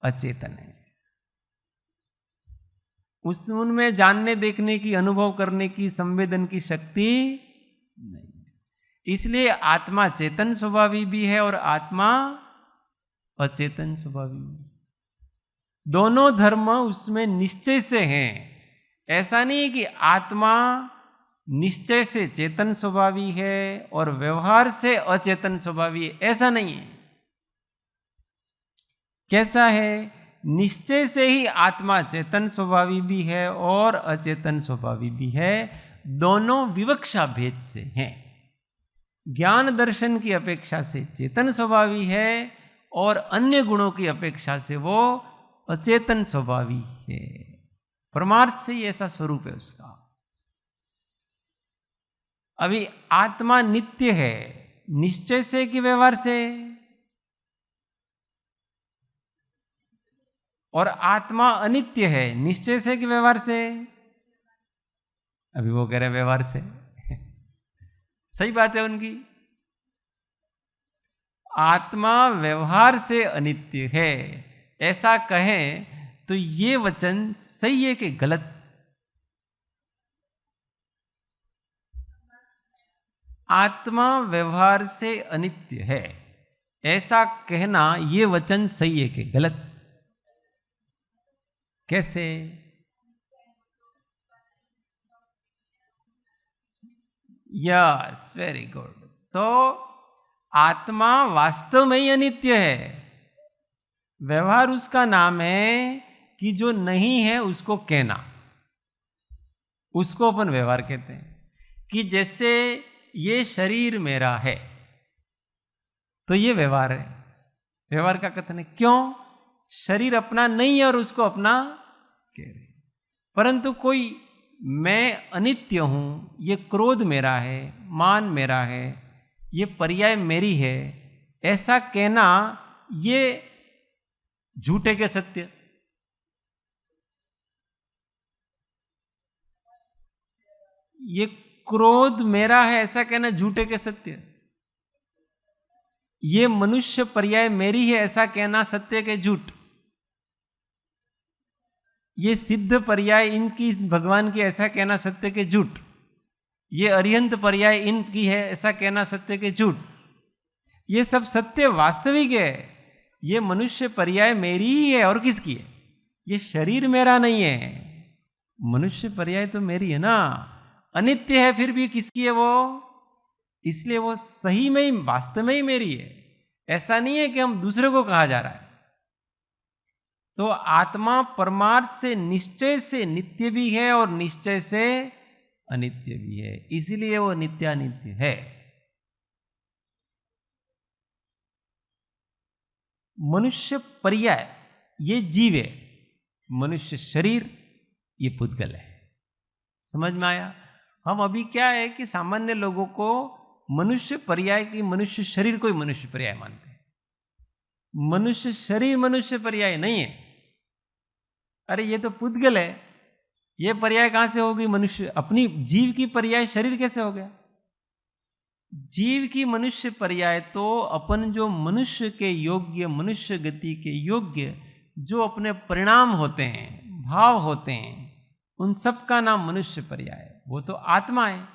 अचेतन है। उनमें जानने देखने की, अनुभव करने की, संवेदन की शक्ति नहीं। इसलिए आत्मा चेतन स्वभावी भी है और आत्मा अचेतन स्वभावी भी। दोनों धर्म उसमें निश्चय से हैं। ऐसा नहीं कि आत्मा निश्चय से चेतन स्वभावी है और व्यवहार से अचेतन स्वभावी है, ऐसा नहीं है। कैसा है? निश्चय से ही आत्मा चेतन स्वभावी भी है और अचेतन स्वभावी भी है, दोनों विवक्षा भेद से हैं। ज्ञान दर्शन की अपेक्षा से चेतन स्वभावी है और अन्य गुणों की अपेक्षा से वो अचेतन स्वभावी है। परमार्थ से ही ऐसा स्वरूप है उसका। अभी आत्मा नित्य है, निश्चय से कि व्यवहार से? और आत्मा अनित्य है, निश्चय से कि व्यवहार से? अभी वो कह रहे व्यवहार से। सही बात है उनकी। आत्मा व्यवहार से अनित्य है, ऐसा कहें तो ये वचन सही है कि गलत? आत्मा व्यवहार से अनित्य है, ऐसा कहना ये वचन सही है कि गलत? कैसे? Yes, very good. तो आत्मा वास्तव में ही अनित्य है, व्यवहार उसका नाम है कि जो नहीं है उसको कहना, उसको अपन व्यवहार कहते हैं। कि जैसे ये शरीर मेरा है, तो ये व्यवहार है, व्यवहार का कथन है। क्यों? शरीर अपना नहीं है और उसको अपना कह रहे। परंतु कोई मैं अनित्य हूं, ये क्रोध मेरा है, मान मेरा है, ये पर्याय मेरी है, ऐसा कहना ये झूठे के सत्य। ये क्रोध मेरा है ऐसा कहना झूठे के सत्य। ये मनुष्य पर्याय मेरी है ऐसा कहना सत्य के झूठ। ये सिद्ध पर्याय इनकी भगवान की ऐसा कहना सत्य के झूठ। ये अरिहंत पर्याय इनकी है ऐसा कहना सत्य के झूठ। ये सब सत्य वास्तविक है। ये मनुष्य पर्याय मेरी ही है और किसकी है? ये शरीर मेरा नहीं है, मनुष्य पर्याय तो मेरी है ना। अनित्य है फिर भी किसकी है वो? इसलिए वो सही में ही वास्तव में ही मेरी है, ऐसा नहीं है कि हम दूसरे को कहा जा रहा है। तो आत्मा परमार्थ से निश्चय से नित्य भी है और निश्चय से अनित्य भी है, इसीलिए वो नित्यानित्य है। मनुष्य पर्याय ये जीव है, मनुष्य शरीर ये पुद्गल है। समझ में आया? हम अभी क्या है कि सामान्य लोगों को मनुष्य पर्याय की मनुष्य शरीर को ही मनुष्य पर्याय मानते हैं। मनुष्य शरीर मनुष्य पर्याय नहीं है। अरे ये तो पुद्गल है, ये पर्याय कहां से होगी? मनुष्य अपनी जीव की पर्याय शरीर कैसे हो गया? जीव की मनुष्य पर्याय तो अपन जो मनुष्य के योग्य, मनुष्य गति के योग्य जो अपने परिणाम होते हैं, भाव होते हैं, उन सब का नाम मनुष्य पर्याय है। वो तो आत्मा है।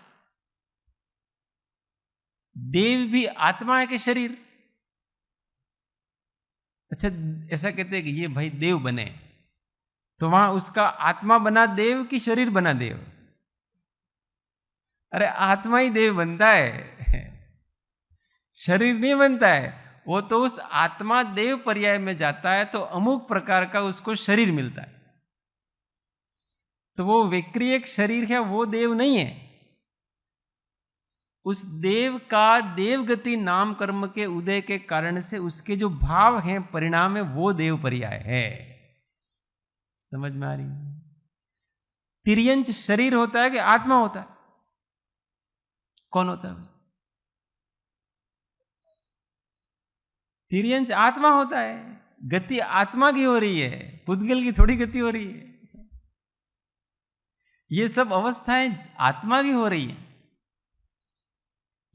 देव भी आत्मा है कि शरीर? अच्छा, ऐसा कहते हैं कि ये भाई देव बने, तो वहां उसका आत्मा बना देव कि शरीर बना देव? अरे आत्मा ही देव बनता है, शरीर नहीं बनता है। वो तो उस आत्मा देव पर्याय में जाता है तो अमुक प्रकार का उसको शरीर मिलता है। तो वो विक्रियक शरीर है, वो देव नहीं है। उस देव का देवगति नाम कर्म के उदय के कारण से उसके जो भाव हैं, परिणाम है, वो देव पर्याय है। समझ में आ रही है? तिर्यंच शरीर होता है कि आत्मा होता है? कौन होता है? तिर्यंच आत्मा होता है। गति आत्मा की हो रही है, पुद्गल की थोड़ी गति हो रही है। ये सब अवस्थाएं आत्मा की हो रही है।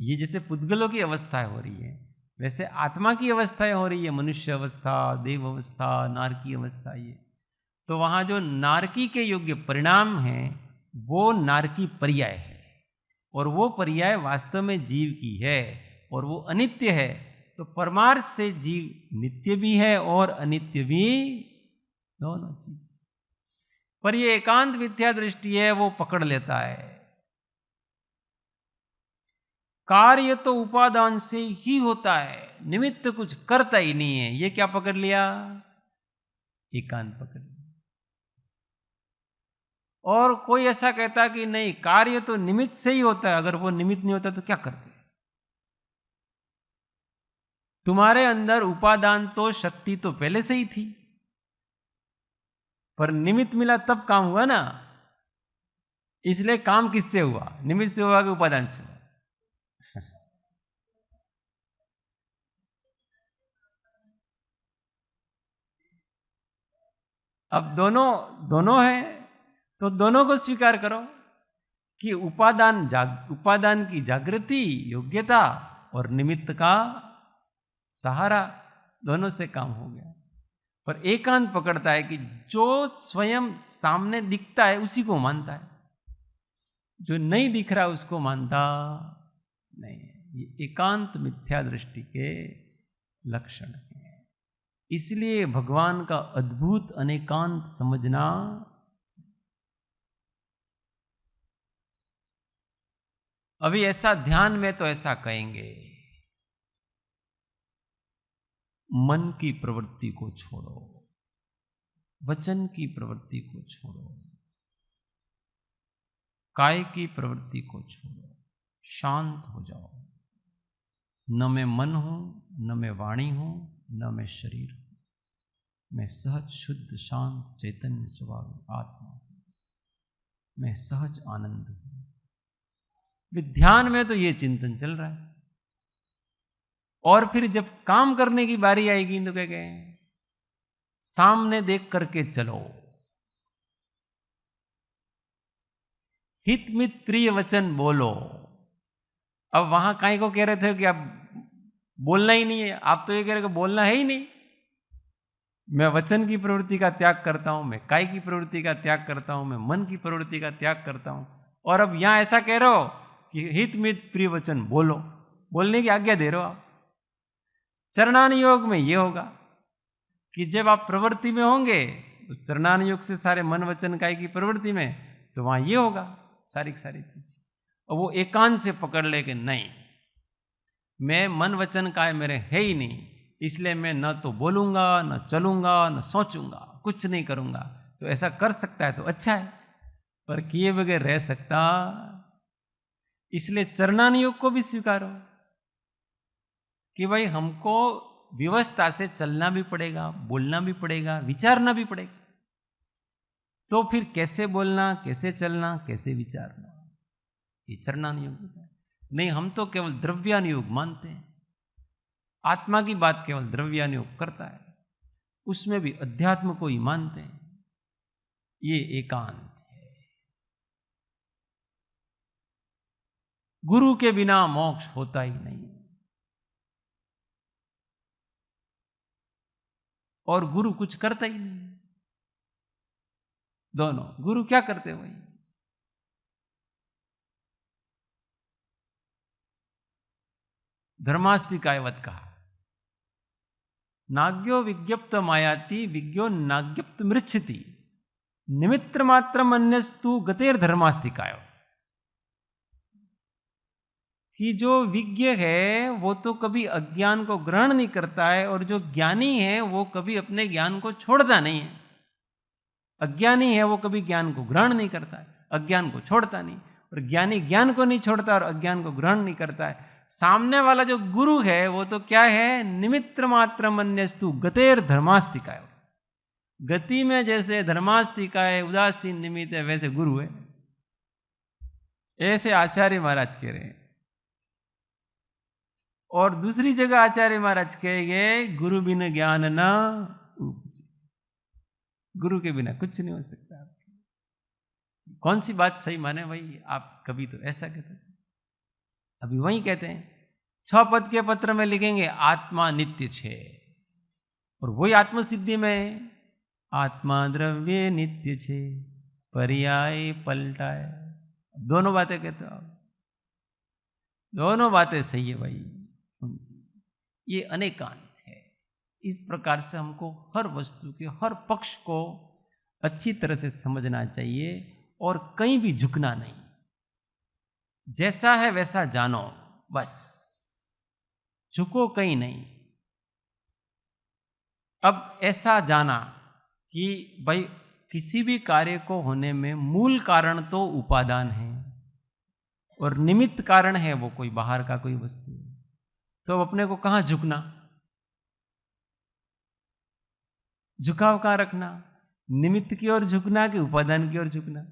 ये जैसे पुद्गलों की अवस्थाएं हो रही है, वैसे आत्मा की अवस्थाएं हो रही है। मनुष्य अवस्था, देव अवस्था, नारकी अवस्था। ये तो वहां जो नारकी के योग्य परिणाम हैं वो नारकी पर्याय है, और वो पर्याय वास्तव में जीव की है और वो अनित्य है। तो परमार्थ से जीव नित्य भी है और अनित्य भी, दोनों चीज। पर ये एकांत मिथ्या दृष्टि है, वो पकड़ लेता है। कार्य तो उपादान से ही होता है, निमित्त कुछ करता ही नहीं है। ये क्या पकड़ लिया? एकांत पकड़ लिया। और कोई ऐसा कहता कि नहीं, कार्य तो निमित्त से ही होता है, अगर वो निमित्त नहीं होता तो क्या करते? तुम्हारे अंदर उपादान तो शक्ति तो पहले से ही थी, पर निमित्त मिला तब काम हुआ ना। इसलिए काम किससे हुआ? निमित्त से हुआ कि उपादान से हुआ? अब दोनों दोनों है, तो दोनों को स्वीकार करो कि उपादान की जागृति, योग्यता और निमित्त का सहारा, दोनों से काम हो गया। पर एकांत पकड़ता है कि जो स्वयं सामने दिखता है उसी को मानता है, जो नहीं दिख रहा उसको मानता नहीं है। ये एकांत मिथ्या दृष्टि के लक्षण हैं। इसलिए भगवान का अद्भुत अनेकांत समझना। अभी ऐसा ध्यान में तो ऐसा कहेंगे, मन की प्रवृत्ति को छोड़ो, वचन की प्रवृत्ति को छोड़ो, काय की प्रवृत्ति को छोड़ो, शांत हो जाओ। न मैं मन हूं, न मैं वाणी हूं, न मैं शरीर हूं, मैं सहज शुद्ध शांत चैतन्य स्वभाव आत्मा हूं, मैं सहज आनंद हूं। ध्यान में तो ये चिंतन चल रहा है, और फिर जब काम करने की बारी आएगी तो क्या कहें, सामने देख करके चलो, हित मित प्रिय वचन बोलो। अब वहां काहे को कह रहे थे कि अब बोलना ही नहीं है, आप तो ये कह रहे कि बोलना है ही नहीं। मैं वचन की प्रवृत्ति का त्याग करता हूं, मैं काय की प्रवृत्ति का त्याग करता हूं, मैं मन की प्रवृत्ति का त्याग करता हूं, और अब यहां ऐसा कह रहे हो कि हित मित प्रिय वचन बोलो, बोलने की आज्ञा दे रहे हो आप। चरणान योग में ये होगा कि जब आप प्रवृत्ति में होंगे तो चरणान योग से सारे मन वचन काय की प्रवृत्ति में, तो वहां ये होगा सारी चीज। और वो एकांत से पकड़ ले कि नहीं, मैं मन वचन काय मेरे है ही नहीं, इसलिए मैं न तो बोलूंगा, न चलूंगा, न सोचूंगा, कुछ नहीं करूंगा। तो ऐसा कर सकता है तो अच्छा है, पर किए बगैर रह सकता। इसलिए चरणान योग को भी स्वीकारो कि भाई हमको व्यवस्था से चलना भी पड़ेगा, बोलना भी पड़ेगा, विचारना भी पड़ेगा। तो फिर कैसे बोलना, कैसे चलना, कैसे विचारना, ये चरणान योग है। नहीं, हम तो केवल द्रव्यान योग मानते हैं, आत्मा की बात केवल द्रव्यान योग करता है, उसमें भी अध्यात्म को ही मानते हैं। ये एकांत है। गुरु के बिना मोक्ष होता ही नहीं, और गुरु कुछ करता ही नहीं। दोनों, गुरु क्या करते वही। धर्मास्तिकायवत कहा, नाग्यो विज्ञप्त मायाति विज्ञो नाज्ञप्त मृच्छति निमित्र मात्र अन्यस्तु गतेर धर्मास्तिकाय। कि जो विज्ञ है वो तो कभी अज्ञान को ग्रहण नहीं करता है, और जो ज्ञानी है वो कभी अपने ज्ञान को छोड़ता नहीं है। अज्ञानी है वो कभी ज्ञान को ग्रहण नहीं करता है, अज्ञान को छोड़ता नहीं, और ज्ञानी ज्ञान को नहीं छोड़ता और अज्ञान को ग्रहण नहीं करता है। सामने वाला जो गुरु है वो तो क्या है, निमित्र मात्र अन्यस्तु गतेर धर्मास्तिकाय। गति में जैसे धर्मास्तिकाय उदासीन निमित्त है, वैसे गुरु है। ऐसे आचार्य महाराज कह रहे हैं। और दूसरी जगह आचार्य महाराज कहेंगे, गुरु बिन ज्ञान न उपजे। गुरु के बिना कुछ नहीं हो सकता। कौन सी बात सही माने भाई, आप कभी तो ऐसा कहते थे, अभी वही कहते हैं। 6 पद के पत्र में लिखेंगे आत्मा नित्य छे, और वही आत्मसिद्धि में आत्मा द्रव्य नित्य छे पर्याय पलटाए। दोनों बातें कहते हो, दोनों बातें सही है भाई। ये अनेकांत है। इस प्रकार से हमको हर वस्तु के हर पक्ष को अच्छी तरह से समझना चाहिए, और कहीं भी झुकना नहीं। जैसा है वैसा जानो, बस झुको कहीं नहीं। अब ऐसा जाना कि भाई किसी भी कार्य को होने में मूल कारण तो उपादान है, और निमित्त कारण है वो कोई बाहर का कोई वस्तु है। तो अब अपने को कहां झुकना, झुकाव कहां रखना, निमित्त की ओर झुकना कि उपादान की ओर झुकना?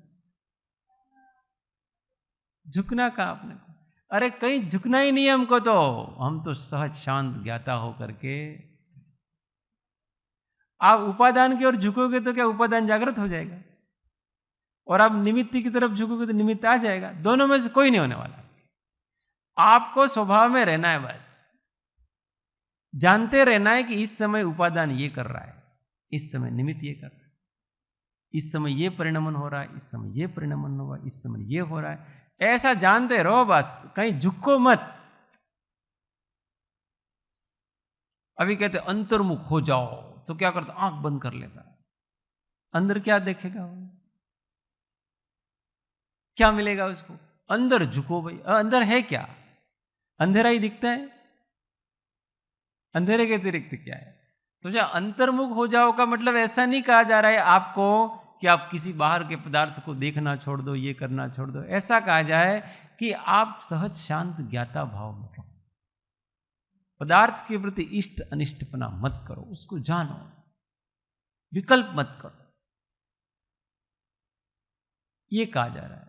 झुकना कहां अपने को? अरे कहीं झुकना ही नहीं है हमको, तो हम तो सहज शांत ज्ञाता होकर के। आप उपादान की ओर झुकोगे तो क्या उपादान जागृत हो जाएगा? और आप निमित्त की तरफ झुकोगे तो निमित्त आ जाएगा। दोनों में से कोई नहीं होने वाला। आपको स्वभाव में रहना है, बस जानते रहना है कि इस समय उपादान ये कर रहा है, इस समय निमित्त ये कर रहा है, इस समय ये परिणमन हो रहा है, इस समय ये परिणमन होगा, इस समय ये हो रहा है। ऐसा जानते रहो बस, कहीं झुको मत। अभी कहते अंतर्मुख हो जाओ, तो क्या करता, आंख बंद कर लेता, अंदर क्या देखेगा वो, क्या मिलेगा उसको? अंदर झुको भाई, अंदर है क्या? अंधेरा ही दिखता है, अंधेरे के अतिरिक्त क्या है? तो जब अंतर्मुख हो जाओ का मतलब ऐसा नहीं कहा जा रहा है आपको कि आप किसी बाहर के पदार्थ को देखना छोड़ दो, ये करना छोड़ दो। ऐसा कहा जाए कि आप सहज शांत ज्ञाता भाव में रहो। पदार्थ के प्रति इष्ट अनिष्टपना मत करो, उसको जानो, विकल्प मत करो, ये कहा जा रहा है।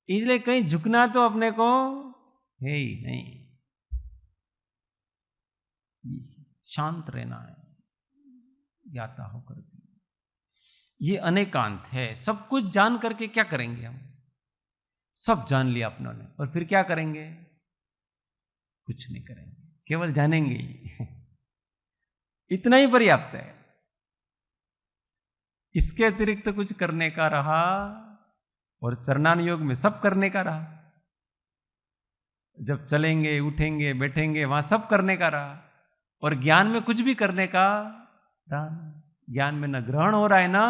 इसलिए कहीं झुकना तो अपने को है ही नहीं, शांत रहना है ज्ञाता होकर। ये अनेकांत है। सब कुछ जान करके क्या करेंगे हम? सब जान लिया अपनों ने, और फिर क्या करेंगे? कुछ नहीं करेंगे, केवल जानेंगे ही। इतना ही पर्याप्त है। इसके अतिरिक्त कुछ करने का रहा, और चरणानुयोग में सब करने का रहा। जब चलेंगे, उठेंगे, बैठेंगे, वहां सब करने का रहा, और ज्ञान में कुछ भी करने का रहा। ज्ञान में न ग्रहण हो रहा है ना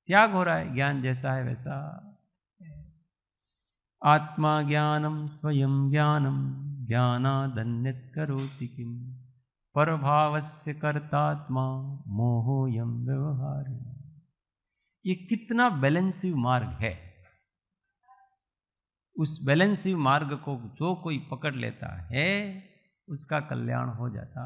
त्याग हो रहा है, ज्ञान जैसा है वैसा। आत्मा ज्ञानम स्वयं ज्ञानम ज्ञानादन्यत् करोति किम परभावस्य कर्तात्मा मोहोयम व्यवहार। ये कितना बैलेंसिव मार्ग है। उस बैलेंसिव मार्ग को जो कोई पकड़ लेता है उसका कल्याण हो जाता।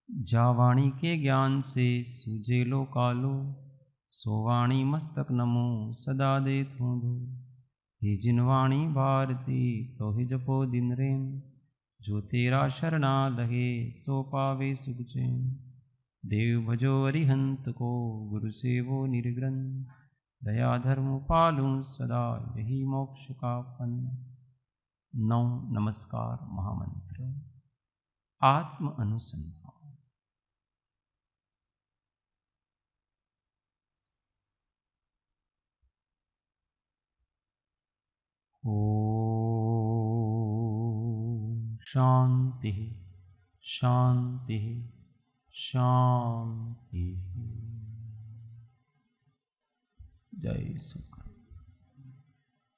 जावाणी के ज्ञान से सूझे लो कालो, सोवाणी मस्तक नमो सदा दे थोंदो। हे जिनवाणी भारती तो ही जपो दिन रेम, जो तेरा शरणा लहे सो पावे सुख चैन। देव भजो अरिहंत को गुरु सेवो निर्ग्रंथ, दया धर्म पालूं सदा यही मोक्ष का फन। 9 नमस्कार महामंत्र। आत्म अनुसंधान। ओम शांति शांति शांति। जय सुख।